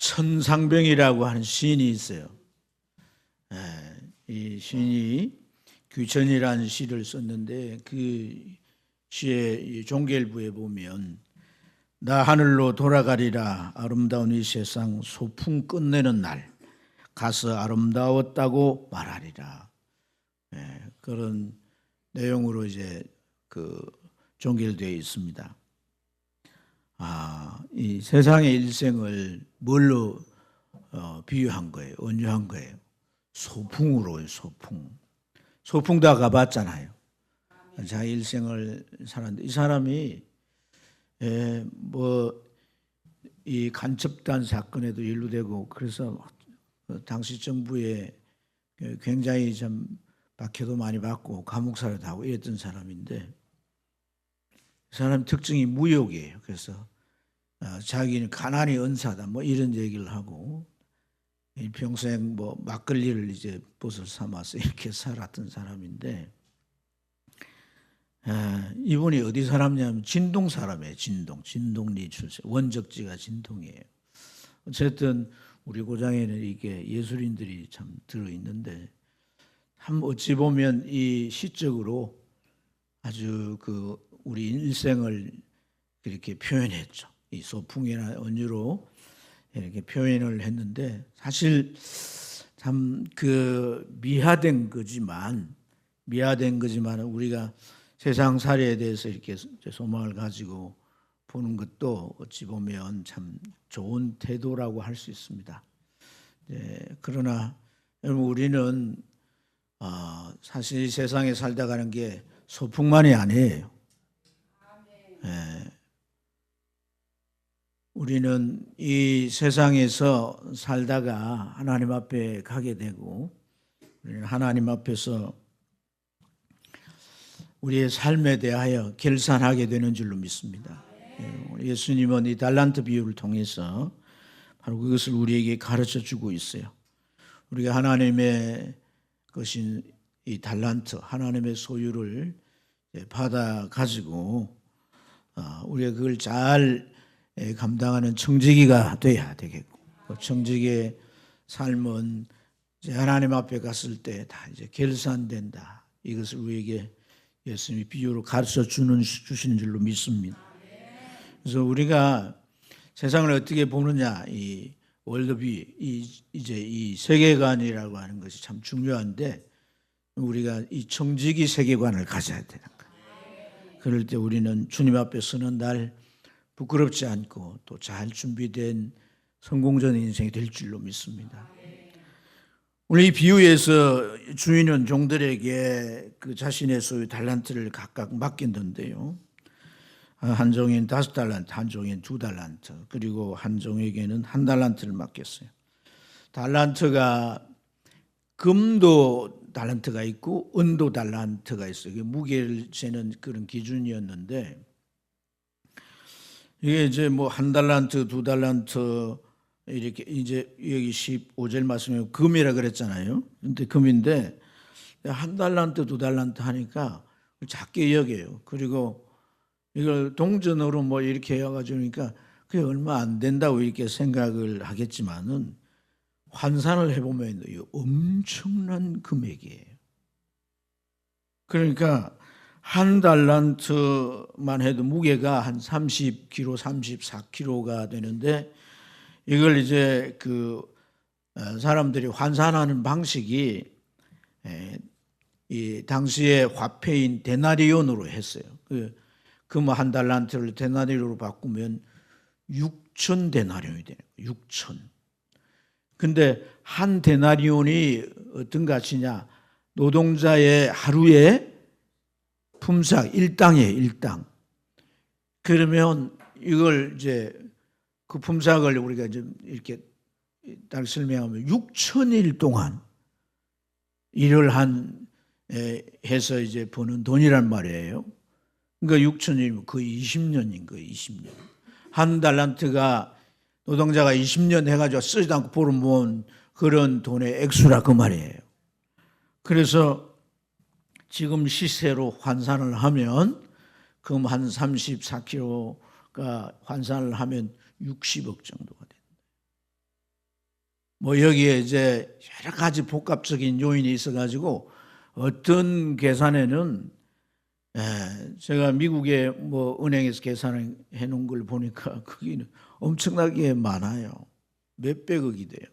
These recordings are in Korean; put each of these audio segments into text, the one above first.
천상병이라고 하는 시인이 있어요. 이 시인이 규천이라는 시를 썼는데 그 시의 종결부에 보면 나 하늘로 돌아가리라 아름다운 이 세상 소풍 끝내는 날 가서 아름다웠다고 말하리라. 그런 내용으로 이제 종결되어 있습니다. 이 세상의 일생을 뭘로 비유한 거예요? 언유한 거예요? 소풍으로요, 소풍. 소풍 다 가봤잖아요. 자기 일생을 살았는데 이 사람이 이 간첩단 사건에도 연루되고 그래서 당시 정부에 굉장히 좀 박해도 많이 받고 감옥살이도 하고 이랬던 사람인데 이 사람 특징이 무욕이에요. 그래서 자기는 가난이 은사다 뭐 이런 얘기를 하고 평생 뭐 막걸리를 이제 벗을 삼아서 이렇게 살았던 사람인데 이분이 어디 사람이냐면 진동 사람이에요. 진동리 출신. 원적지가 진동이에요. 어쨌든 우리 고장에는 이게 예술인들이 참 들어있는데 참 어찌 보면 이 시적으로 아주 우리 일생을 이렇게 표현했죠. 이 소풍이나 언유로 이렇게 표현을 했는데 사실 참 미화된 거지만 우리가 세상살이에 대해서 이렇게 소망을 가지고 보는 것도 어찌 보면 참 좋은 태도라고 할 수 있습니다. 그러나 여러분 우리는 사실 이 세상에 살다 가는 게 소풍만이 아니에요. 우리는 이 세상에서 살다가 하나님 앞에 가게 되고 우리는 하나님 앞에서 우리의 삶에 대하여 결산하게 되는 줄로 믿습니다. 예수님은 이 달란트 비유를 통해서 바로 그것을 우리에게 가르쳐 주고 있어요. 우리가 하나님의 것인 이 달란트, 하나님의 소유를 받아 가지고 우리가 그걸 잘 감당하는 청지기가 돼야 되겠고, 청지기의 삶은 이제 하나님 앞에 갔을 때 다 이제 결산된다. 이것을 우리에게 예수님이 비유로 가르쳐 주시는 줄로 믿습니다. 그래서 우리가 세상을 어떻게 보느냐, 이 월드뷰, 이제 이 세계관이라고 하는 것이 참 중요한데 우리가 이 청지기 세계관을 가져야 되는 거예요. 그럴 때 우리는 주님 앞에 서는 날 부끄럽지 않고 또 잘 준비된 성공적인 인생이 될 줄로 믿습니다. 오늘 이 비유에서 주인은 종들에게 그 자신의 소유 달란트를 각각 맡겼는데요. 한 종에는 5달란트, 한 종에는 2달란트, 그리고 한 종에게는 1달란트를 맡겼어요. 달란트가 금도 달란트가 있고 은도 달란트가 있어요. 무게를 재는 그런 기준이었는데 이게 이제 뭐 1달란트, 2달란트 이렇게 이제 여기 15절 말씀에 금이라 그랬잖아요. 근데 금인데 1달란트, 2달란트 하니까 작게 여겨요. 그리고 이걸 동전으로 뭐 이렇게 해가지고 그러니까 그게 얼마 안 된다고 이렇게 생각을 하겠지만은 환산을 해보면 엄청난 금액이에요. 그러니까 1달란트만 해도 무게가 한 30kg, 34kg가 되는데 이걸 이제 사람들이 환산하는 방식이 이 당시의 화폐인 데나리온으로 했어요. 금 1달란트를 데나리온으로 바꾸면 6천 데나리온이 되는 거예요. 6천. 근데 한 데나리온이 어떤 가치냐? 노동자의 하루의 품삯 일당이에요. 일당. 그러면 이걸 이제 그 품삯을 우리가 좀 이렇게 딱 설명하면 6천일 동안 일을 해서 이제 버는 돈이란 말이에요. 그러니까 6천이면 거의 20년인 거예요. 20년. 1달란트가 노동자가 20년 해가지고 쓰지도 않고 벌어모은 그런 돈의 액수라 그 말이에요. 그래서 지금 시세로 환산을 하면 금 한 34kg가 환산을 하면 60억 정도가 됩니다. 뭐 여기에 이제 여러 가지 복합적인 요인이 있어가지고 어떤 계산에는 제가 미국에 뭐 은행에서 계산해 놓은 걸 보니까 거기는 엄청나게 많아요. 몇백억이 돼요.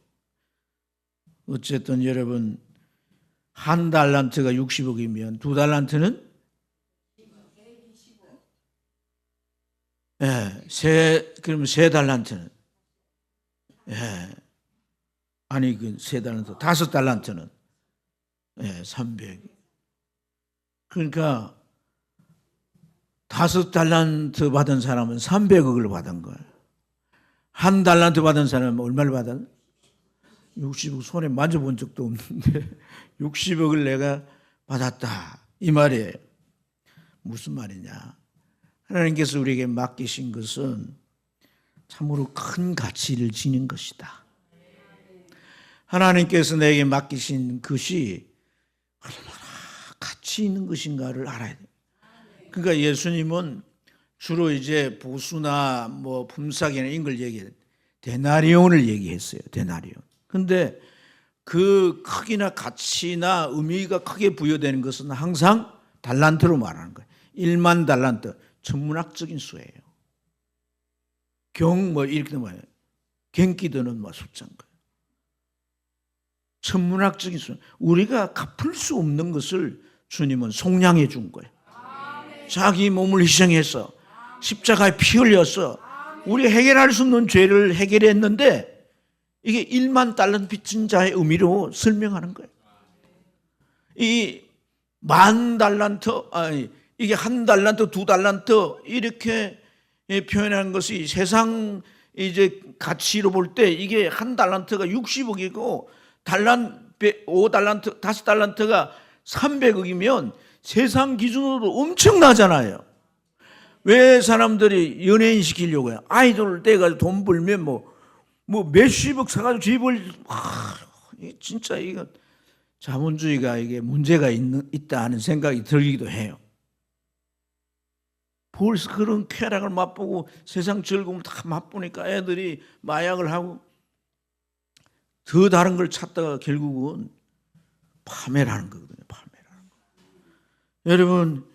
어쨌든 여러분 한 달란트가 60억이면 두 달란트는 그러면 세 달란트는 아니 그 세 달란트 다섯 달란트는 300. 그러니까 다섯 달란트 받은 사람은 300억을 받은 거예요. 한 달란트 받은 사람은 얼마를 받았나? 60억 손에 만져본 적도 없는데 60억을 내가 받았다 이 말이에요. 무슨 말이냐? 하나님께서 우리에게 맡기신 것은 참으로 큰 가치를 지닌 것이다. 하나님께서 내게 맡기신 것이 얼마나 가치 있는 것인가를 알아야 돼요. 그러니까 예수님은 주로 이제 보수나 뭐 품삯이나 이런 걸 얘기해요. 데나리온을 얘기했어요. 데나리온. 근데 그 크기나 가치나 의미가 크게 부여되는 것은 항상 달란트로 말하는 거예요. 1만 달란트. 천문학적인 수예요. 뭐 이렇게 말해요. gen기드는 뭐 숫자인 거예요. 천문학적인 수. 우리가 갚을 수 없는 것을 주님은 속량해 준 거예요. 자기 몸을 희생해서 십자가에 피 흘려서 우리 해결할 수 없는 죄를 해결했는데 이게 1만 달란트 빚진 자의 의미로 설명하는 거예요. 이 만 달란트, 이게 한 달란트, 두 달란트 이렇게 표현하는 것이 세상 이제 가치로 볼 때 이게 한 달란트가 60억이고 5달란트, 5달란트가 300억이면 세상 기준으로 엄청나잖아요. 왜 사람들이 연예인 시키려고 해요? 아이돌을 떼가지고 돈 벌면 뭐 몇십억 사가지고 집을 진짜 이거 자본주의가 이게 문제가 있다 하는 생각이 들기도 해요. 벌써 그런 쾌락을 맛보고 세상 즐거움을 다 맛보니까 애들이 마약을 하고 더 다른 걸 찾다가 결국은 파멸하는 거거든요. 파멸하는 거. 여러분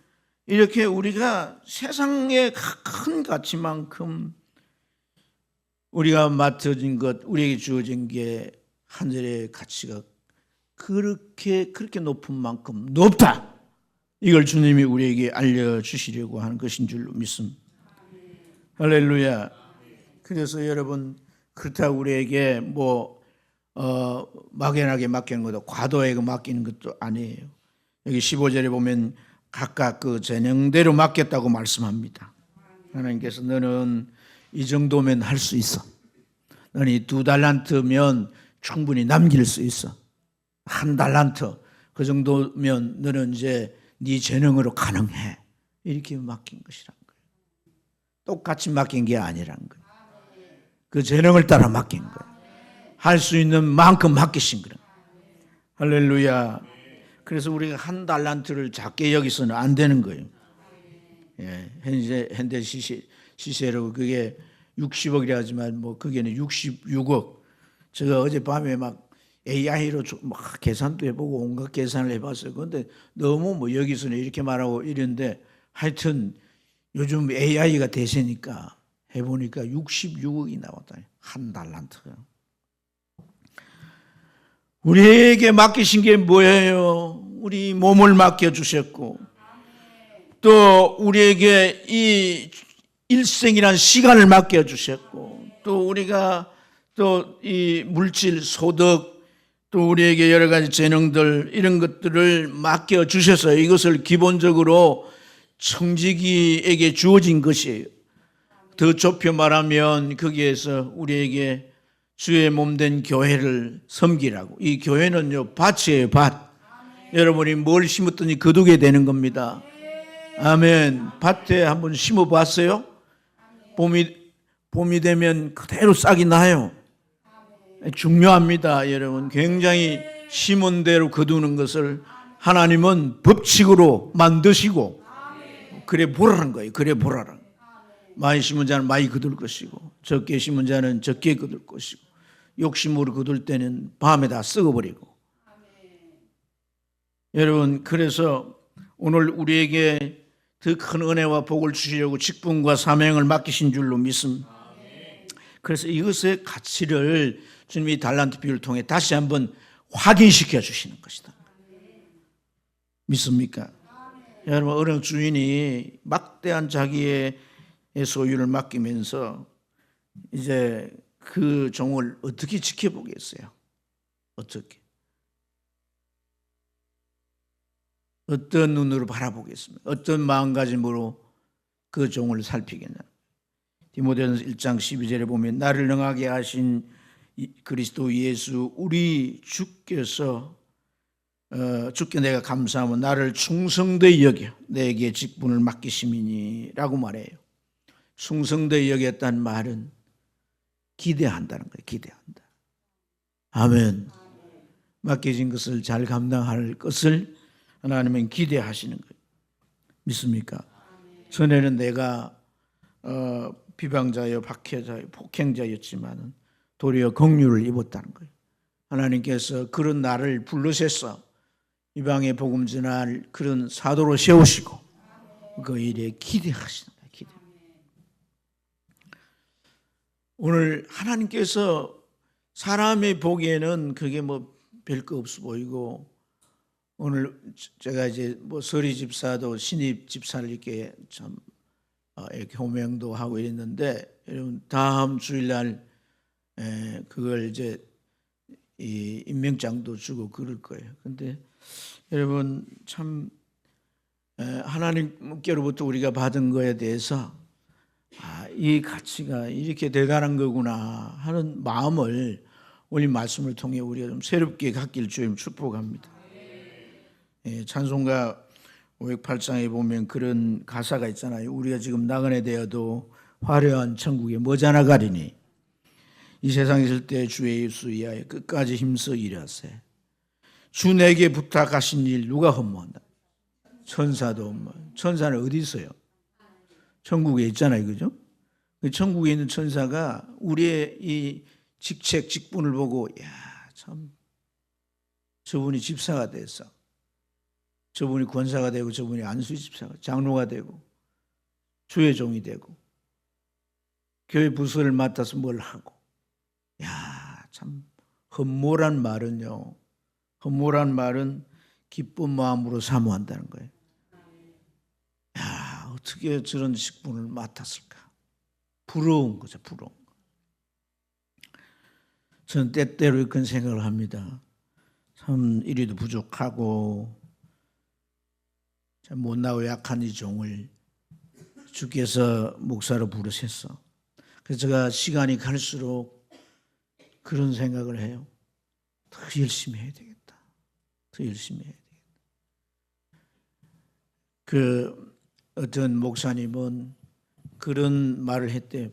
이렇게 우리가 세상의 큰 가치만큼 우리가 맡겨진 것, 우리에게 주어진 게 하늘의 가치가 그렇게 높은 만큼 높다. 이걸 주님이 우리에게 알려주시려고 하는 것인 줄로 믿습니다. 할렐루야. 그래서 여러분 그렇다고 우리에게 막연하게 맡기는 것도 과도하게 맡기는 것도 아니에요. 여기 15절에 보면 각각 그 재능대로 맡겼다고 말씀합니다. 하나님께서 너는 이 정도면 할 수 있어. 너는 이 2달란트면 충분히 남길 수 있어. 1달란트 그 정도면 너는 이제 네 재능으로 가능해. 이렇게 맡긴 것이란 거예요. 똑같이 맡긴 게 아니란 거예요. 그 재능을 따라 맡긴 거예요. 할 수 있는 만큼 맡기신 거예요. 할렐루야. 그래서 우리가 1달란트를 작게 여기서는 안 되는 거예요. 현대 시세로 그게 60억이라 하지만 그게는 66억. 제가 어젯밤에 막 AI로 막 계산도 해보고 온갖 계산을 해봤어요. 그런데 너무 여기서는 이렇게 말하고 이런데 하여튼 요즘 AI가 대세니까 해보니까 66억이 나왔다. 1달란트가. 우리에게 맡기신 게 뭐예요? 우리 몸을 맡겨주셨고 또 우리에게 이 일생이란 시간을 맡겨주셨고 또 우리가 또 이 물질, 소득 또 우리에게 여러 가지 재능들 이런 것들을 맡겨주셔서 이것을 기본적으로 청지기에게 주어진 것이에요. 더 좁혀 말하면 거기에서 우리에게 주의 몸된 교회를 섬기라고. 이 교회는요 밭이에요. 밭. 여러분이 뭘 심었더니 거두게 되는 겁니다. 아멘. 밭에 한번 심어봤어요? 봄이 되면 그대로 싹이 나요. 중요합니다. 여러분 굉장히 심은 대로 거두는 것을 하나님은 법칙으로 만드시고 그래 보라는 거예요. 그래 보라는. 많이 심은 자는 많이 거둘 것이고 적게 심은 자는 적게 거둘 것이고 욕심으로 거둘 때는 밤에 다 썩어버리고. 여러분, 그래서 오늘 우리에게 더 큰 은혜와 복을 주시려고 직분과 사명을 맡기신 줄로 믿습니다. 그래서 이것의 가치를 주님이 달란트 비유를 통해 다시 한번 확인시켜 주시는 것이다. 믿습니까? 여러분, 어느 주인이 막대한 자기의 소유를 맡기면서 이제 그 종을 어떻게 지켜보겠어요? 어떻게? 어떤 눈으로 바라보겠습니까? 어떤 마음가짐으로 그 종을 살피겠냐? 디모데전서 1장 12절에 보면 나를 능하게 하신 그리스도 예수 우리 주께서 주께 내가 감사하면 나를 충성되이 여겨 내게 직분을 맡기심이니라고 말해요. 충성되이 여겼다는 말은 기대한다는 거예요. 기대한다. 아멘. 맡겨진 것을 잘 감당할 것을 하나님은 기대하시는 거예요. 믿습니까? 전에는 내가 비방자여 박해자여 폭행자였지만 도리어 긍휼을 입었다는 거예요. 하나님께서 그런 나를 부르셔서 이방의 복음 전할 그런 사도로 세우시고 그 일에 기대하시는 거예요. 기대. 오늘 하나님께서 사람의 보기에는 그게 뭐 별거 없어 보이고, 오늘 제가 이제 뭐 서리 집사도 신입 집사를 이렇게 참 이렇게 호명도 하고 이랬는데, 여러분 다음 주일날 그걸 이제 이 임명장도 주고 그럴 거예요. 근데 여러분 참 하나님께로부터 우리가 받은 거에 대해서 이 가치가 이렇게 대단한 거구나 하는 마음을 오늘 말씀을 통해 우리가 좀 새롭게 갖길 주님 축복합니다. 찬송가 508장에 보면 그런 가사가 있잖아요. 우리가 지금 나그네 되어도 화려한 천국에 머지않아가리니 이 세상에 있을 때 주 예수 위하여 끝까지 힘써 일하세. 주 내게 부탁하신 일 누가 헛모한다. 천사도 헛모. 천사는 어디 있어요? 천국에 있잖아요. 그죠? 천국에 있는 천사가 우리의 이 직책, 직분을 보고 참 저분이 집사가 됐어. 저분이 권사가 되고 저분이 안수 집사가 장로가 되고 주의 종이 되고 교회 부서를 맡아서 뭘 하고. 참 헛모란 말은요. 헛모란 말은 기쁜 마음으로 사모한다는 거예요. 어떻게 저런 직분을 맡았을까? 부러운 거죠. 부러운 거. 저는 때때로 그런 생각을 합니다. 참 이리도 부족하고 참 못나고 약한 이 종을 주께서 목사로 부르셨어. 그래서 제가 시간이 갈수록 그런 생각을 해요. 더 열심히 해야 되겠다. 더 열심히 해야 되겠다. 어떤 목사님은 그런 말을 했대요.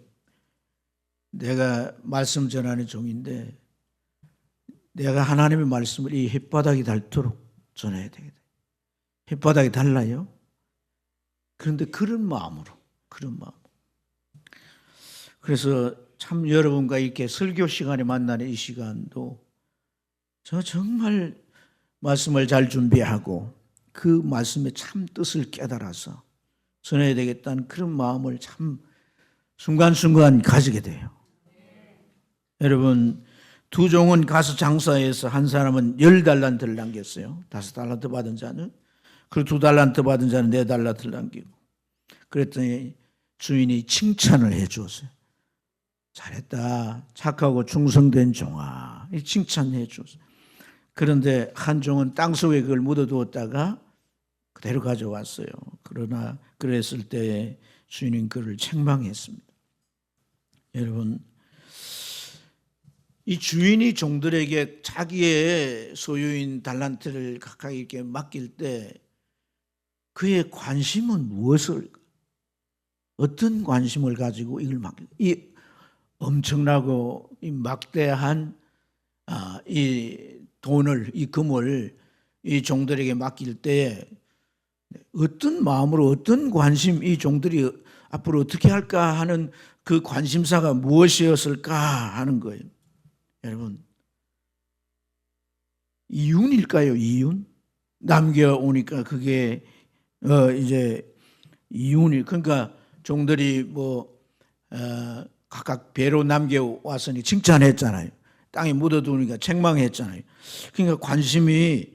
내가 말씀 전하는 종인데 내가 하나님의 말씀을 이 햇바닥이 닳도록 전해야 되겠다. 햇바닥이 달라요. 그런데 그런 마음으로. 그래서 참 여러분과 이렇게 설교 시간에 만나는 이 시간도 저 정말 말씀을 잘 준비하고 그 말씀의 참 뜻을 깨달아서 전해야 되겠다는 그런 마음을 참 순간순간 가지게 돼요. 여러분, 두 종은 가서 장사해서 한 사람은 10달란트를 남겼어요. 5달란트 받은 자는. 그리고 2달란트 받은 자는 4달란트를 남기고. 그랬더니 주인이 칭찬을 해 주었어요. 잘했다. 착하고 충성된 종아. 칭찬해 주었어요. 그런데 한 종은 땅속에 그걸 묻어두었다가 그대로 가져왔어요. 그러나 그랬을 때 주인은 그를 책망했습니다. 여러분, 이 주인이 종들에게 자기의 소유인 달란트를 각각 이렇게 맡길 때 그의 관심은 무엇일까? 어떤 관심을 가지고 이걸 맡길까? 이 엄청나고 이 막대한 이 돈을, 이 금을 이 종들에게 맡길 때 어떤 마음으로, 어떤 관심, 이 종들이 앞으로 어떻게 할까 하는 그 관심사가 무엇이었을까 하는 거예요. 여러분, 이윤일까요? 이윤? 남겨오니까 그게 이제 이윤이, 그러니까 종들이 각각 배로 남겨왔으니 칭찬했잖아요. 땅에 묻어두니까 책망했잖아요. 그러니까 관심이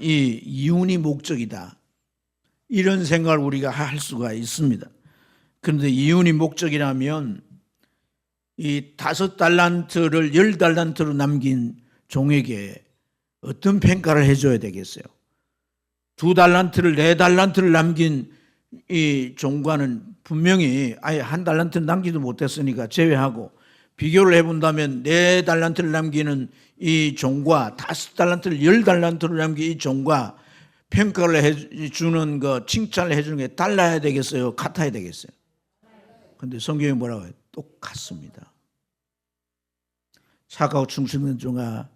이 이윤이 목적이다, 이런 생각을 우리가 할 수가 있습니다. 그런데 이윤이 목적이라면 이 5달란트를 10달란트로 남긴 종에게 어떤 평가를 해줘야 되겠어요? 2달란트를 4달란트를 남긴 이 종과는 분명히 아예 1달란트를 남기도 못했으니까 제외하고 비교를 해본다면 4달란트를 남기는 이 종과 5달란트를 10달란트로 남긴 이 종과 평가를 해주는 거, 칭찬을 해주는 게 달라야 되겠어요? 같아야 되겠어요? 그런데 성경이 뭐라고 해요? 똑같습니다. 착하고 충성된 종아,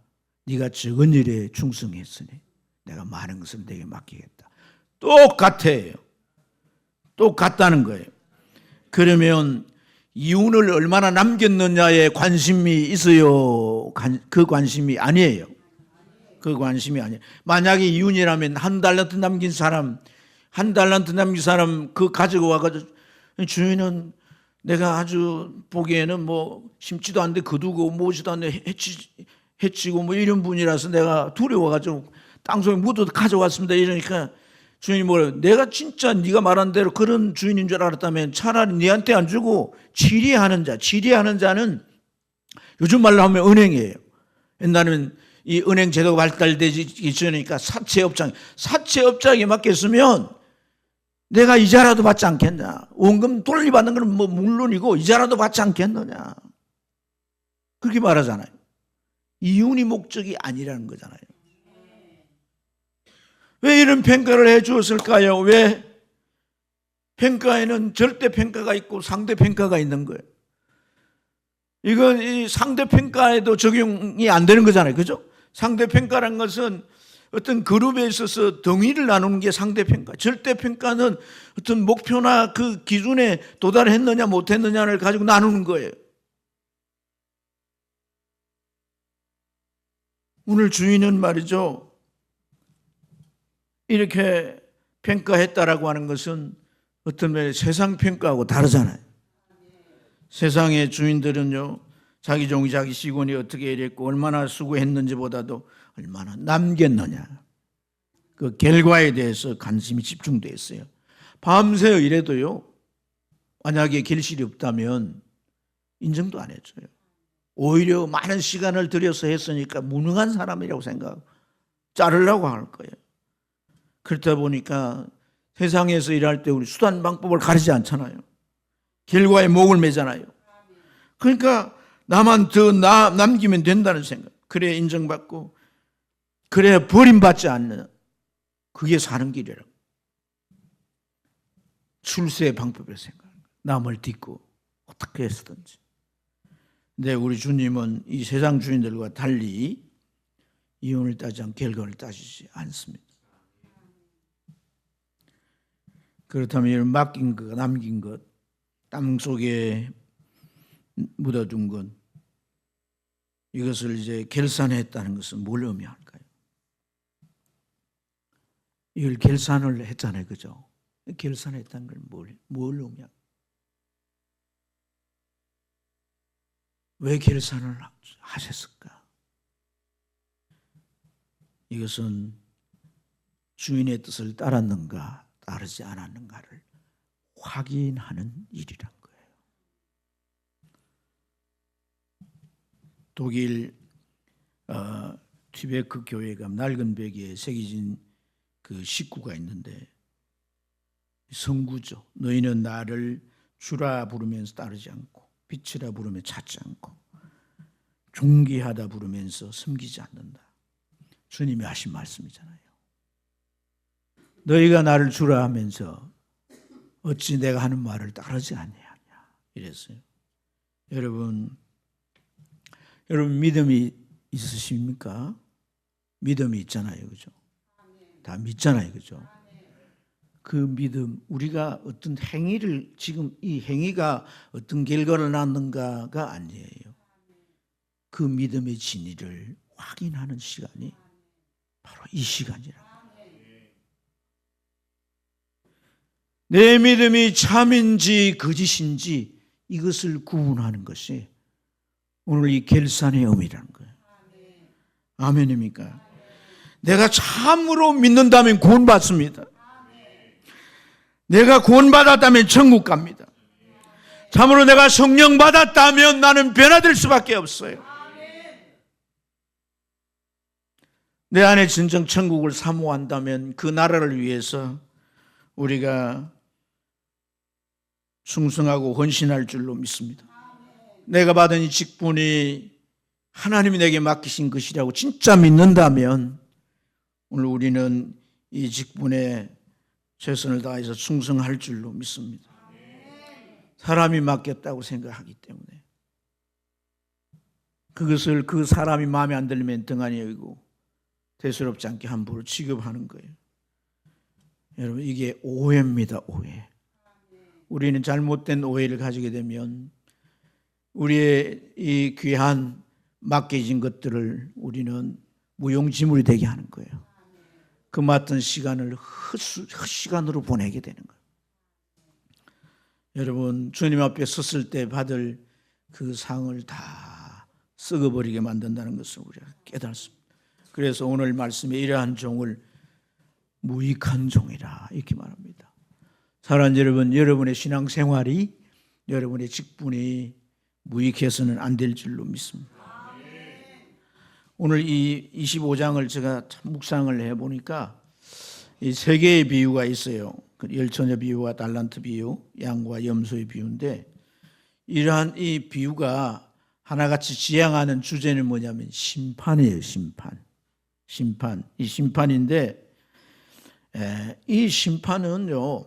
네가 적은 일에 충성했으니 내가 많은 것을 내게 맡기겠다. 똑같아요. 똑같다는 거예요. 그러면 이윤을 얼마나 남겼느냐에 관심이 있어요? 그 관심이 아니에요. 그 관심이 아니에요. 만약에 이윤이라면 1달란트 남긴 사람, 1달란트 남긴 사람 그 가지고 와가지고, 주인은 내가 아주 보기에는 심지도 않는데 거두고 모지도 않는데 해치고 이런 분이라서 내가 두려워가지고 땅속에 묻어도 가져왔습니다. 이러니까 주인이 뭐래요? 내가 진짜 네가 말한 대로 그런 주인인 줄 알았다면 차라리 네한테 안 주고 치리하는 자, 치리하는 자는 요즘 말로 하면 은행이에요. 옛날에는 이 은행 제도가 발달되기 전이니까 사채업장에 맡겼으면 내가 이자라도 받지 않겠냐. 원금 돌려받는 건 물론이고 이자라도 받지 않겠느냐. 그렇게 말하잖아요. 이윤이 목적이 아니라는 거잖아요. 왜 이런 평가를 해 주었을까요? 왜? 평가에는 절대 평가가 있고 상대 평가가 있는 거예요. 이건 이 상대 평가에도 적용이 안 되는 거잖아요. 그죠? 상대 평가란 것은 어떤 그룹에 있어서 등위를 나누는 게 상대평가. 절대평가는 어떤 목표나 그 기준에 도달했느냐 못했느냐를 가지고 나누는 거예요. 오늘 주인은 말이죠, 이렇게 평가했다라고 하는 것은 어떤 면에 세상 평가하고 다르잖아요. 세상의 주인들은요, 자기 종이 자기 직원이 어떻게 일했고 얼마나 수고했는지보다도 얼마나 남겼느냐, 그 결과에 대해서 관심이 집중되어 있어요. 밤새 일해도요, 만약에 결실이 없다면 인정도 안 해줘요. 오히려 많은 시간을 들여서 했으니까 무능한 사람이라고 생각하고 자르려고 할 거예요. 그렇다 보니까 세상에서 일할 때 우리 수단 방법을 가리지 않잖아요. 결과에 목을 매잖아요. 그러니까 나만 더 남기면 된다는 생각, 그래야 인정받고 그래야 버림받지 않는, 그게 사는 길이라고. 출세의 방법을 생각하는 거예요. 남을 딛고 어떻게 했든지. 근데 우리 주님은 이 세상 주인들과 달리 이윤을 따지지 않고 결과를 따지지 않습니다. 그렇다면 이런 맡긴 것, 남긴 것, 땅 속에 묻어둔 것, 이것을 이제 결산했다는 것은 뭘 의미할까요? 이걸 결산을 했잖아요, 그죠? 결산했다는 건 뭘 의미할까요? 왜 결산을 하셨을까? 이것은 주인의 뜻을 따랐는가 따르지 않았는가를 확인하는 일이란 거예요. 독일 튀베크 교회가 낡은 벽에 새겨진 그 식구가 있는데, 성구죠. 너희는 나를 주라 부르면서 따르지 않고, 빛이라 부르며 찾지 않고, 존귀하다 부르면서 섬기지 않는다. 주님이 하신 말씀이잖아요. 너희가 나를 주라 하면서 어찌 내가 하는 말을 따르지 않느냐 이랬어요. 여러분 믿음이 있으십니까? 믿음이 있잖아요, 그죠? 다 믿잖아요, 그죠? 그 믿음, 우리가 어떤 행위를, 지금 이 행위가 어떤 결과를 낳는가가 아니에요. 그 믿음의 진리를 확인하는 시간이 바로 이 시간이라. 내 믿음이 참인지 거짓인지 이것을 구분하는 것이 오늘 이 결산의 의미라는 거예요. 아멘입니까? 내가 참으로 믿는다면 구원받습니다. 내가 구원받았다면 천국 갑니다. 참으로 내가 성령 받았다면 나는 변화될 수밖에 없어요. 내 안에 진정 천국을 사모한다면 그 나라를 위해서 우리가 충성하고 헌신할 줄로 믿습니다. 내가 받은 이 직분이 하나님이 내게 맡기신 것이라고 진짜 믿는다면 오늘 우리는 이 직분에 최선을 다해서 충성할 줄로 믿습니다. 사람이 맡겼다고 생각하기 때문에 그것을 그 사람이 마음에 안 들면 등한히 여기고 대수롭지 않게 함부로 취급하는 거예요. 여러분, 이게 오해입니다. 오해. 우리는 잘못된 오해를 가지게 되면 우리의 이 귀한 맡겨진 것들을 우리는 무용지물이 되게 하는 거예요. 그 맡은 시간을 헛시간으로 보내게 되는 거예요. 여러분, 주님 앞에 섰을 때 받을 그 상을 다 썩어버리게 만든다는 것을 우리가 깨달습니다. 그래서 오늘 말씀에 이러한 종을 무익한 종이라 이렇게 말합니다. 사랑하는 여러분, 여러분의 신앙생활이 여러분의 직분이 무익해서는 안 될 줄로 믿습니다. 오늘 이 25장을 제가 묵상을 해보니까 이 세 개의 비유가 있어요. 열처녀 비유와 달란트 비유, 양과 염소의 비유인데 이러한 이 비유가 하나같이 지향하는 주제는 뭐냐면 심판이에요. 심판. 이 심판인데 이 심판은요,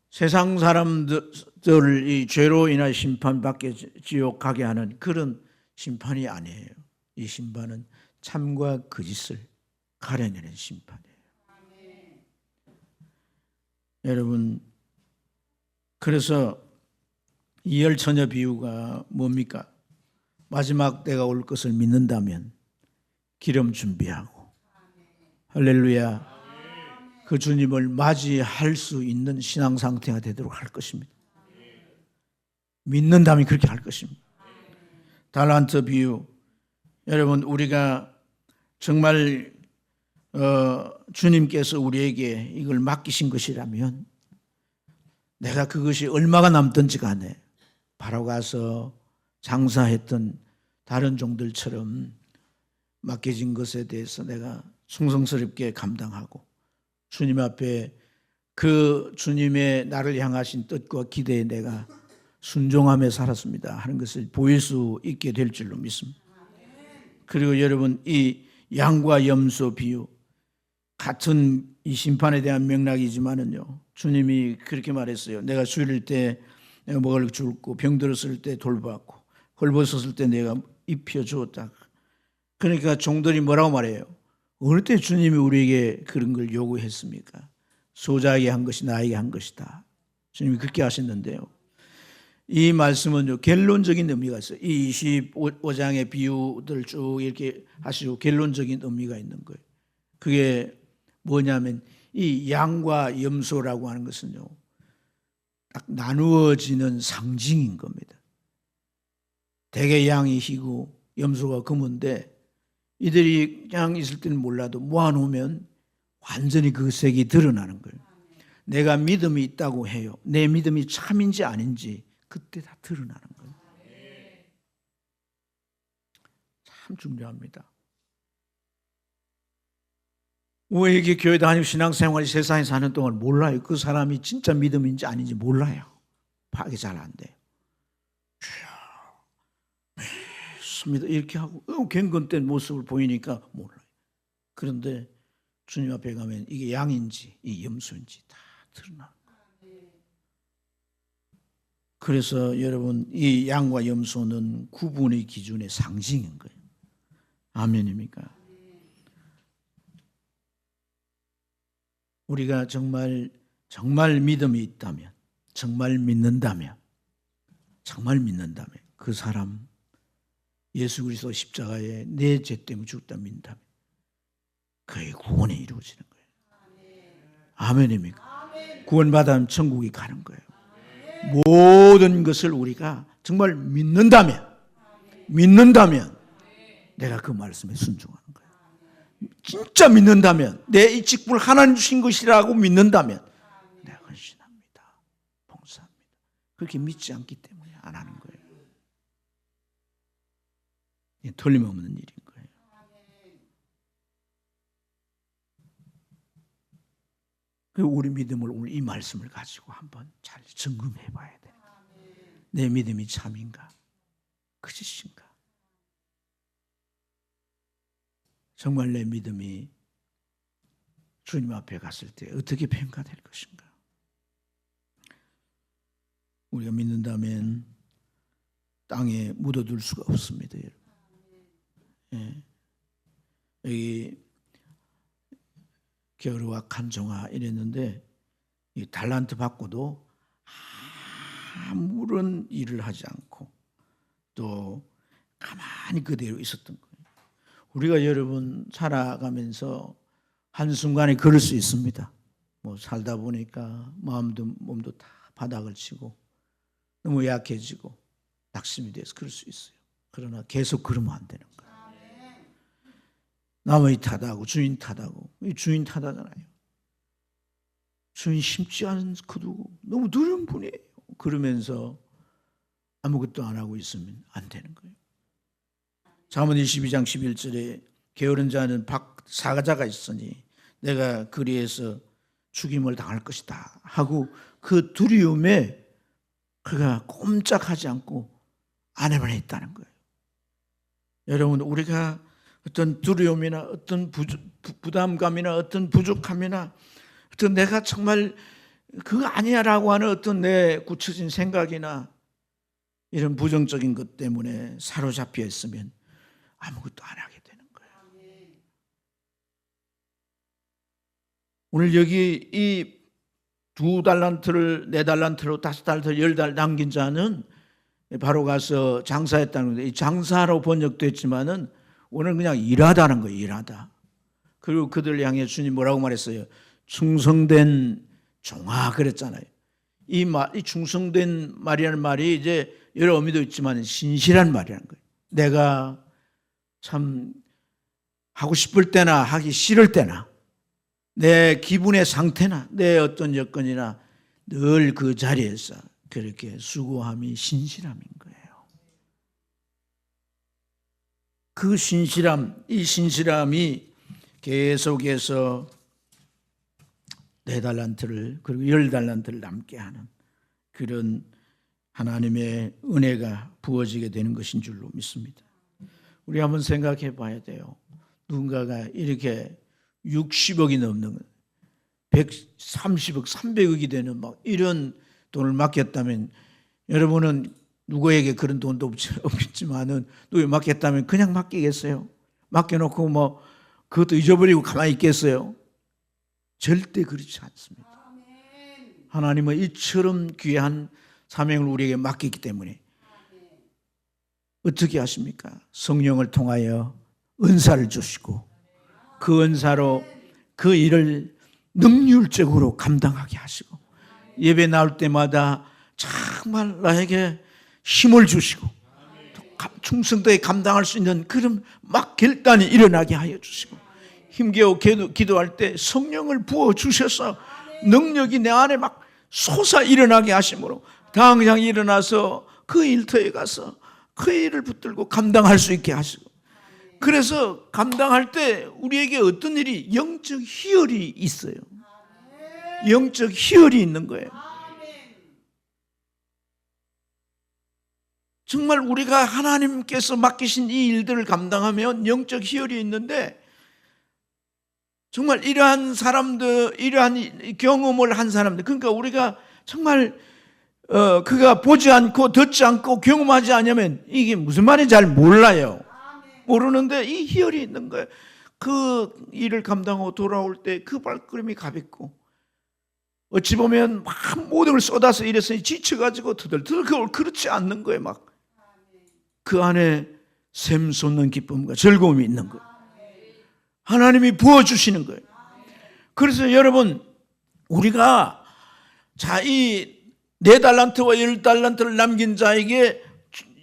세상 사람들을 이 죄로 인하여 심판받게 지옥 가게 하는 그런 심판이 아니에요. 이 심판은 참과 거짓을 가려내는 심판이에요. 여러분, 그래서 이 열처녀 비유가 뭡니까? 마지막 때가 올 것을 믿는다면 기름 준비하고 할렐루야, 그 주님을 맞이할 수 있는 신앙 상태가 되도록 할 것입니다. 믿는다면 그렇게 할 것입니다. 달란트 비유, 여러분, 우리가 정말 주님께서 우리에게 이걸 맡기신 것이라면 내가 그것이 얼마가 남든지 간에 바로 가서 장사했던 다른 종들처럼 맡겨진 것에 대해서 내가 충성스럽게 감당하고 주님 앞에 그 주님의 나를 향하신 뜻과 기대에 내가 순종하며 살았습니다 하는 것을 보일 수 있게 될 줄로 믿습니다. 그리고 여러분, 이 양과 염소 비유, 같은 이 심판에 대한 맥락이지만은요, 주님이 그렇게 말했어요. 내가 주일 때 내가 먹을 줬고, 병들었을 때 돌봤고, 헐벗었을 때 내가 입혀 주었다. 그러니까 종들이 뭐라고 말해요? 어느 때 주님이 우리에게 그런 걸 요구했습니까? 소자에게 한 것이 나에게 한 것이다. 주님이 그렇게 하셨는데요, 이 말씀은 결론적인 의미가 있어요. 이 25장의 비유들 쭉 이렇게 하시고 결론적인 의미가 있는 거예요. 그게 뭐냐면 이 양과 염소라고 하는 것은요, 딱 나누어지는 상징인 겁니다. 대개 양이 희고 염소가 검은데 이들이 그냥 있을 때는 몰라도 모아놓으면 완전히 그 색이 드러나는 거예요. 내가 믿음이 있다고 해요. 내 믿음이 참인지 아닌지 그때 다 드러나는 거예요. 참 중요합니다. 우리에게 교회 다니고 신앙생활이 세상에 사는 동안 몰라요. 그 사람이 진짜 믿음인지 아닌지 몰라요. 파악이 잘 안 돼요. 믿습니다 이렇게 하고 갱건된 모습을 보이니까 몰라요. 그런데 주님 앞에 가면 이게 양인지 이 염소인지 다 드러나요. 그래서 여러분, 이 양과 염소는 구분의 기준의 상징인 거예요. 아멘입니까? 우리가 정말 믿음이 있다면, 정말 믿는다면 그 사람 예수 그리스도 십자가에 내 죄 때문에 죽었다 믿는다면 그의 구원이 이루어지는 거예요. 아멘입니까? 구원받으면 천국에 가는 거예요. 모든 것을 우리가 정말 믿는다면 내가 그 말씀에 순종하는 거예요. 진짜 믿는다면, 내 이 직분을 하나님 주신 것이라고 믿는다면 내가 헌신합니다, 봉사합니다. 그렇게 믿지 않기 때문에 안 하는 거예요. 틀림없는 일인 거예요. 우리 믿음을 오늘 이 말씀을 가지고 한번 잘 점검해 봐야 돼요. 내 믿음이 참인가? 거짓인가? 정말 내 믿음이 주님 앞에 갔을 때 어떻게 평가될 것인가? 우리가 믿는다면 땅에 묻어둘 수가 없습니다, 여러분. 예. 여기 게으르와 간종아 이랬는데 이 달란트 받고도 아무런 일을 하지 않고 또 가만히 그대로 있었던 거예요. 우리가 여러분 살아가면서 한순간에 그럴 수 있습니다. 뭐 살다 보니까 마음도 몸도 다 바닥을 치고 너무 약해지고 낙심이 돼서 그럴 수 있어요. 그러나 계속 그러면 안 되는 거예요. 남의 탓하고 주인 탓하고, 주인 탓하잖아요. 주인 심지 않고도 너무 두려운 분이에요. 그러면서 아무것도 안 하고 있으면 안 되는 거예요. 잠언 22장 11절에 게으른 자는 사자가 있으니 내가 그리에서 죽임을 당할 것이다 하고 그 두려움에 그가 꼼짝하지 않고 안에만 있다는 거예요. 여러분, 우리가 어떤 두려움이나 어떤 부담감이나 어떤 부족함이나 어떤 내가 정말 그거 아니야라고 하는 어떤 내 굳혀진 생각이나 이런 부정적인 것 때문에 사로잡혀 있으면 아무것도 안 하게 되는 거예요. 오늘 여기 이 2달란트를 4달란트로 5달란트 10달 남긴 자는 바로 가서 장사했다는 건데, 이 장사로 번역됐지만은 오늘 그냥 일하다는 거예요. 일하다. 그리고 그들 향해 주님 뭐라고 말했어요? 충성된 종아 그랬잖아요. 이 충성된 말이라는 말이 이제 여러 의미도 있지만 신실한 말이라는 거예요. 내가 참 하고 싶을 때나 하기 싫을 때나 내 기분의 상태나 내 어떤 여건이나 늘 그 자리에서 그렇게 수고함이 신실함인 거예요. 그 신실함, 이 신실함이 계속해서 4달란트를 그리고 10달란트를 남게 하는 그런 하나님의 은혜가 부어지게 되는 것인 줄로 믿습니다. 우리 한번 생각해 봐야 돼요. 누군가가 이렇게 60억이 넘는 130억, 300억이 되는 막 이런 돈을 맡겼다면 여러분은 누구에게 그런 돈도 없겠지만은 누구에게 맡겼다면 그냥 맡기겠어요? 맡겨놓고 뭐 그것도 잊어버리고 가만히 있겠어요? 절대 그렇지 않습니다. 하나님은 이처럼 귀한 사명을 우리에게 맡겼기 때문에 어떻게 하십니까? 성령을 통하여 은사를 주시고 그 은사로 그 일을 능률적으로 감당하게 하시고 예배 나올 때마다 정말 나에게 힘을 주시고 충성되게 감당할 수 있는 그런 막 결단이 일어나게 하여 주시고 힘겨워 기도할 때 성령을 부어주셔서 능력이 내 안에 막 솟아 일어나게 하심으로 당장 일어나서 그 일터에 가서 그 일을 붙들고 감당할 수 있게 하시고 그래서 감당할 때 우리에게 어떤 일이 영적 희열이 있어요. 영적 희열이 있는 거예요. 정말 우리가 하나님께서 맡기신 이 일들을 감당하면 영적 희열이 있는데 정말 이러한 사람들, 이러한 경험을 한 사람들, 그러니까 우리가 정말 그가 보지 않고 듣지 않고 경험하지 않으면 이게 무슨 말인지 잘 몰라요. 모르는데 이 희열이 있는 거예요. 그 일을 감당하고 돌아올 때 그 발걸음이 가볍고 어찌 보면 막 모든 걸 쏟아서 이래서 지쳐가지고 터덜터덜 그렇지 않는 거예요. 막 그 안에 샘솟는 기쁨과 즐거움이 있는 거예요. 하나님이 부어주시는 거예요. 그래서 여러분, 우리가 이 4달란트와 10달란트를 남긴 자에게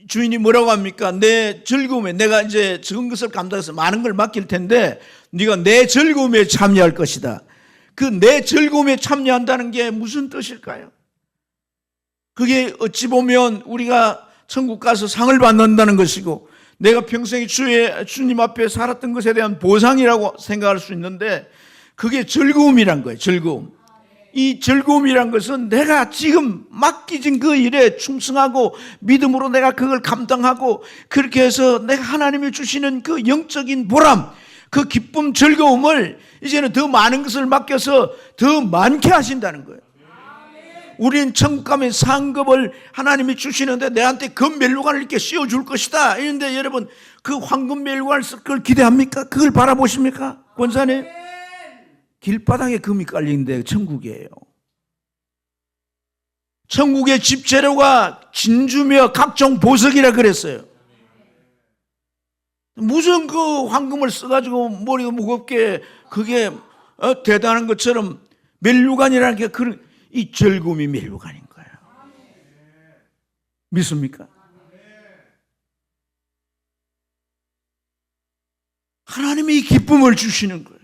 주인이 뭐라고 합니까? 내 즐거움에, 내가 이제 적은 것을 감당해서 많은 걸 맡길 텐데 네가 내 즐거움에 참여할 것이다. 그 내 즐거움에 참여한다는 게 무슨 뜻일까요? 그게 어찌 보면 우리가 천국 가서 상을 받는다는 것이고, 내가 평생 주님 앞에 살았던 것에 대한 보상이라고 생각할 수 있는데, 그게 즐거움이란 거예요. 즐거움. 이 즐거움이란 것은 내가 지금 맡기진 그 일에 충성하고 믿음으로 내가 그걸 감당하고, 그렇게 해서 내가 하나님이 주시는 그 영적인 보람, 그 기쁨, 즐거움을 이제는 더 많은 것을 맡겨서 더 많게 하신다는 거예요. 우리는 천국 가면 상급을 하나님이 주시는데 내한테 금멜로관을 이렇게 씌워줄 것이다. 이런데 여러분, 그 황금 멜로관을 쓸 걸 기대합니까? 그걸 바라보십니까? 권사님? 길바닥에 금이 깔린데 천국이에요. 천국의 집재료가 진주며 각종 보석이라 그랬어요. 무슨 그 황금을 써가지고 머리가 무겁게 그게 대단한 것처럼 멜루관이라는 게 그런, 이 즐거움이 멜루관인 거예요. 믿습니까? 하나님이 이 기쁨을 주시는 거예요.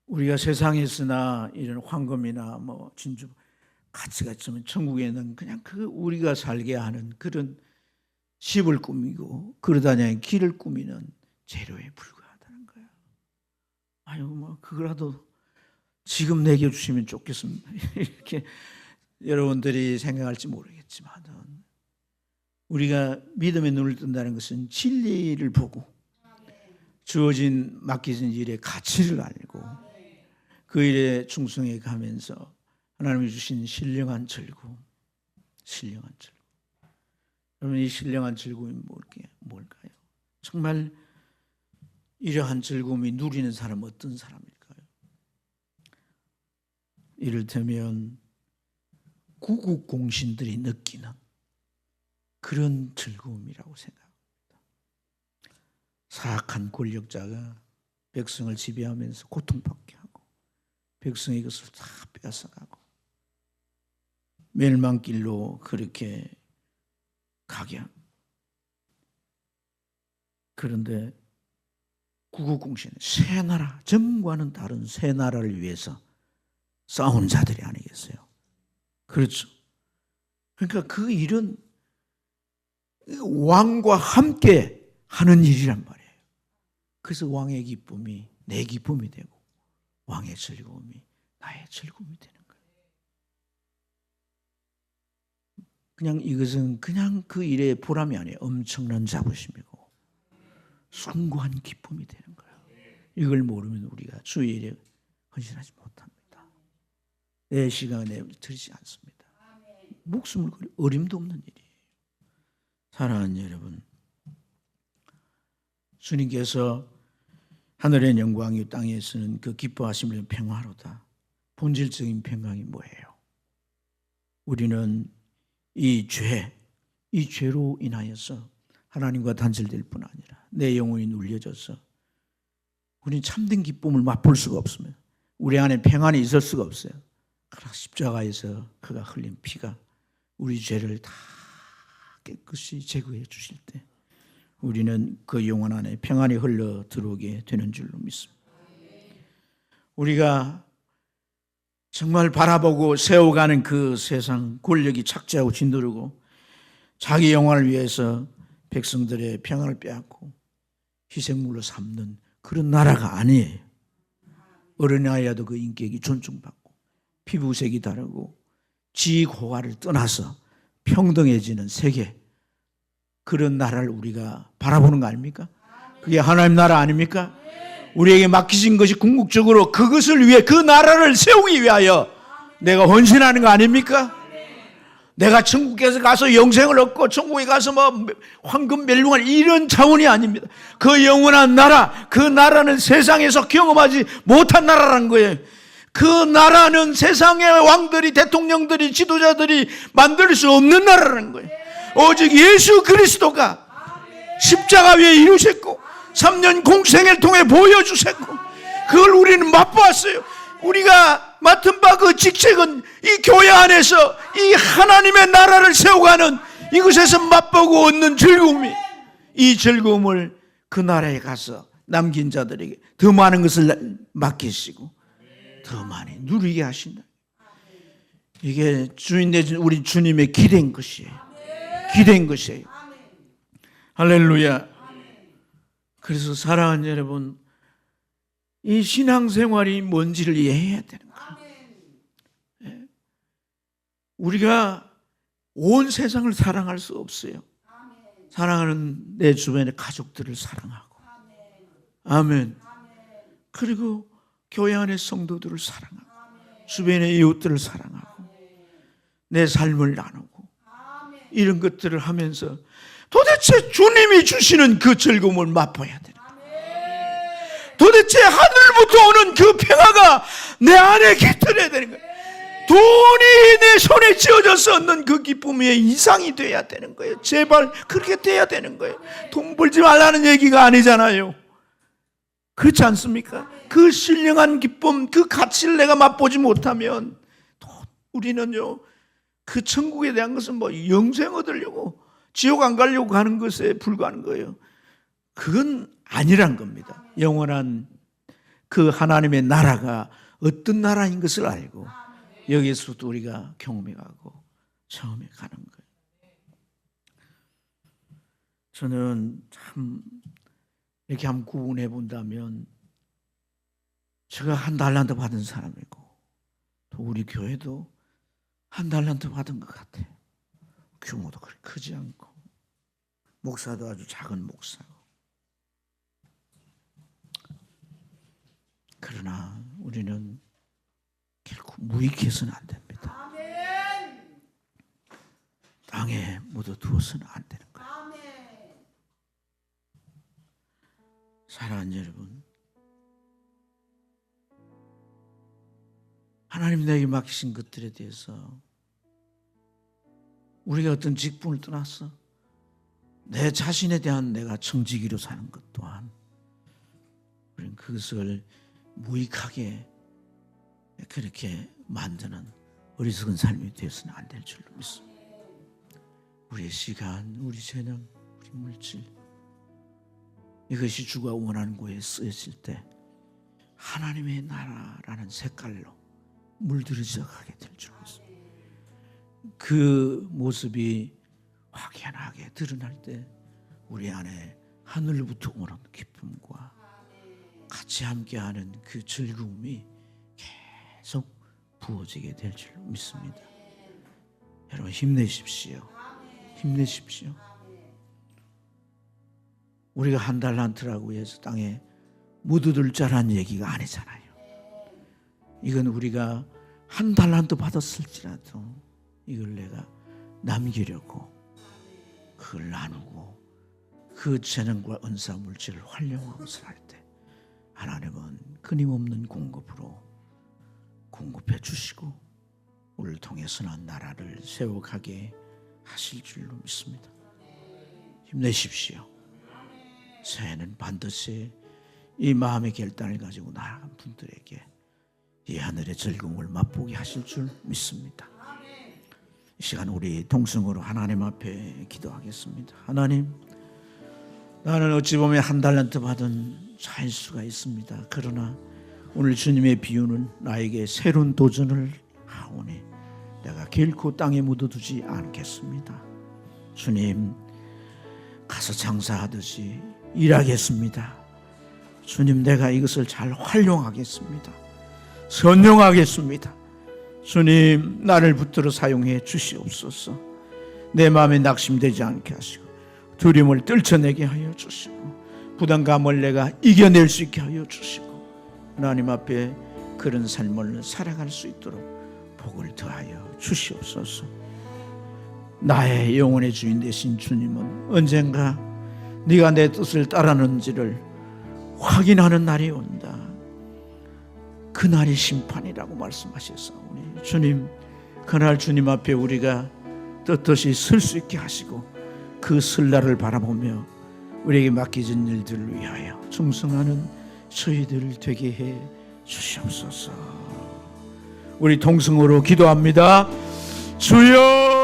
우리가 세상에 있으나 이런 황금이나 뭐 진주 가치가 있으면 천국에는 그냥 그 우리가 살게 하는 그런 집을 꾸미고 그러다니 길을 꾸미는 재료에 불과하다는 거예요. 아유, 뭐 그거라도 지금 내게 주시면 좋겠습니다. 이렇게 여러분들이 생각할지 모르겠지만, 우리가 믿음의 눈을 뜬다는 것은 진리를 보고 주어진 맡겨진 일의 가치를 알고 그 일에 충성해 가면서 하나님이 주신 신령한 즐거움, 신령한 즐거움. 여러분, 이 신령한 즐거움이 뭘까요? 정말 이러한 즐거움이 누리는 사람은 어떤 사람일까요? 이를테면 구국 공신들이 느끼는 그런 즐거움이라고 생각합니다. 사악한 권력자가 백성을 지배하면서 고통받게 하고 백성의 것을 다 빼앗아가고 멸망길로 그렇게 가게 합니다. 그런데 구국공신, 새 나라, 전과는 다른 새 나라를 위해서 싸운 자들이 아니겠어요? 그렇죠. 그러니까 그 일은 왕과 함께 하는 일이란 말이에요. 그래서 왕의 기쁨이 내 기쁨이 되고 왕의 즐거움이 나의 즐거움이 되는 거예요. 그냥 이것은 그냥 그 일의 보람이 아니에요. 엄청난 자부심이고 숭고한 기쁨이 되는 거예요. 이걸 모르면 우리가 주의 일에 헌신하지 못합니다. 내 시간에 들지 않습니다. 목숨을 걸고 어림도 없는 일이에요. 사랑하는 여러분, 주님께서 하늘의 영광이 땅에서는 그 기뻐하심을 평화로다. 본질적인 평강이 뭐예요? 우리는 이 죄로 인하여서 하나님과 단절될 뿐 아니라 내 영혼이 눌려져서 우리는 참된 기쁨을 맛볼 수가 없습니다. 우리 안에 평안이 있을 수가 없어요. 그러나 십자가에서 그가 흘린 피가 우리 죄를 다 깨끗이 제거해 주실 때 우리는 그 영혼 안에 평안이 흘러 들어오게 되는 줄로 믿습니다. 우리가 정말 바라보고 세워가는 그 세상, 권력이 착취하고 진두르고 자기 영광을 위해서 백성들의 평안을 빼앗고 희생물로 삼는 그런 나라가 아니에요. 어린아이라도 그 인격이 존중받고 피부색이 다르고 지고가를 떠나서 평등해지는 세계, 그런 나라를 우리가 바라보는 거 아닙니까? 그게 하나님 나라 아닙니까? 우리에게 맡기신 것이 궁극적으로 그것을 위해, 그 나라를 세우기 위하여 내가 헌신하는 거 아닙니까? 내가 천국에서 가서 영생을 얻고 천국에 가서 뭐 황금 멸류관 이런 차원이 아닙니다. 그 영원한 나라, 그 나라는 세상에서 경험하지 못한 나라라는 거예요. 그 나라는 세상의 왕들이, 대통령들이, 지도자들이 만들 수 없는 나라라는 거예요. 오직 예수 그리스도가 십자가 위에 이루셨고 3년 공생을 통해 보여주셨고 그걸 우리는 맛보았어요. 우리가 맡은 바 그 직책은 이 교회 안에서 이 하나님의 나라를 세워가는 이곳에서 맛보고 얻는 즐거움이, 이 즐거움을 그 나라에 가서 남긴 자들에게 더 많은 것을 맡기시고 더 많이 누리게 하신다. 이게 주인 되신 우리 주님의 기대인 것이에요. 기대인 것이에요. 할렐루야. 그래서 사랑하는 여러분, 이 신앙생활이 뭔지를 이해해야 되는 거예요. 우리가 온 세상을 사랑할 수 없어요. 사랑하는 내 주변의 가족들을 사랑하고, 아멘. 그리고 교회 안의 성도들을 사랑하고, 주변의 이웃들을 사랑하고, 내 삶을 나누고, 이런 것들을 하면서 도대체 주님이 주시는 그 즐거움을 맛봐야 되는 거예요. 도대체 하늘부터 오는 그 평화가 내 안에 깃들어야 되는 거예요. 돈이 내 손에 쥐어져서 얻는 그 기쁨의 이상이 돼야 되는 거예요. 제발 그렇게 돼야 되는 거예요. 돈 벌지 말라는 얘기가 아니잖아요. 그렇지 않습니까? 그 신령한 기쁨, 그 가치를 내가 맛보지 못하면 우리는요, 그 천국에 대한 것은 뭐 영생 얻으려고, 지옥 안 가려고 하는 것에 불과한 거예요. 그건 아니란 겁니다. 영원한 그 하나님의 나라가 어떤 나라인 것을 알고 여기서도 우리가 경험해가고 처음에 가는 거예요. 저는 참 이렇게 한번 구분해 본다면 제가 한 달란트 받은 사람이고 또 우리 교회도 한 달란트 받은 것 같아요. 규모도 그렇게 크지 않고 목사도 아주 작은 목사고. 그러나 우리는 결코 무익해서는 안 됩니다. 땅에 묻어두어서는 안 되는 거예요. 사랑하는 여러분, 하나님 내게 맡기신 것들에 대해서 우리가 어떤 직분을 떠나서 내 자신에 대한 내가 청지기로 사는 것 또한 우리는 그것을 무익하게 그렇게 만드는 어리석은 삶이 되어서는 안 될 줄로 믿습니다. 우리의 시간, 우리 재능, 우리 물질, 이것이 주가 원하는 곳에 쓰여질 때 하나님의 나라라는 색깔로 물들여져 가게 될 줄로 믿습니다. 그 모습이 확연하게 드러날 때 우리 안에 하늘로부터 오는 기쁨과 같이 함께하는 그 즐거움이 계속 부어지게 될 줄로 믿습니다. 여러분 힘내십시오. 힘내십시오. 우리가 한 달란트라고 해서 땅에 묻어둘 자란 얘기가 아니잖아요. 이건 우리가 한 달란트 받았을지라도 이걸 내가 남기려고 그걸 나누고 그 재능과 은사 물질을 활용하고 살 때 하나님은 끊임없는 공급으로 공급해 주시고 우리를 통해서는 나라를 세워가게 하실 줄로 믿습니다. 힘내십시오. 새해는 반드시 이 마음의 결단을 가지고 나아간 분들에게 이 하늘의 즐거움을 맛보게 하실 줄 믿습니다. 이 시간 우리 동성으로 하나님 앞에 기도하겠습니다. 하나님, 나는 어찌 보면 한 달란트 받은 자일 수가 있습니다. 그러나 오늘 주님의 비유는 나에게 새로운 도전을 하오니 내가 결코 땅에 묻어두지 않겠습니다. 주님, 가서 장사하듯이 일하겠습니다. 주님, 내가 이것을 잘 활용하겠습니다. 선용하겠습니다. 주님, 나를 붙들어 사용해 주시옵소서. 내 마음에 낙심되지 않게 하시고 두려움을 떨쳐내게 하여 주시고 부담감을 내가 이겨낼 수 있게 하여 주시고 하나님 앞에 그런 삶을 살아갈 수 있도록 복을 더하여 주시옵소서. 나의 영혼의 주인 되신 주님은 언젠가 네가 내 뜻을 따르는지를 확인하는 날이 온다. 그 그날이 심판이라고 말씀하셨사오니 주님, 그날 주님 앞에 우리가 떳떳이 설 수 있게 하시고 그 설날을 바라보며 우리에게 맡겨진 일들을 위하여 충성하는 저희들 되게 해 주시옵소서. 우리 동성으로 기도합니다. 주여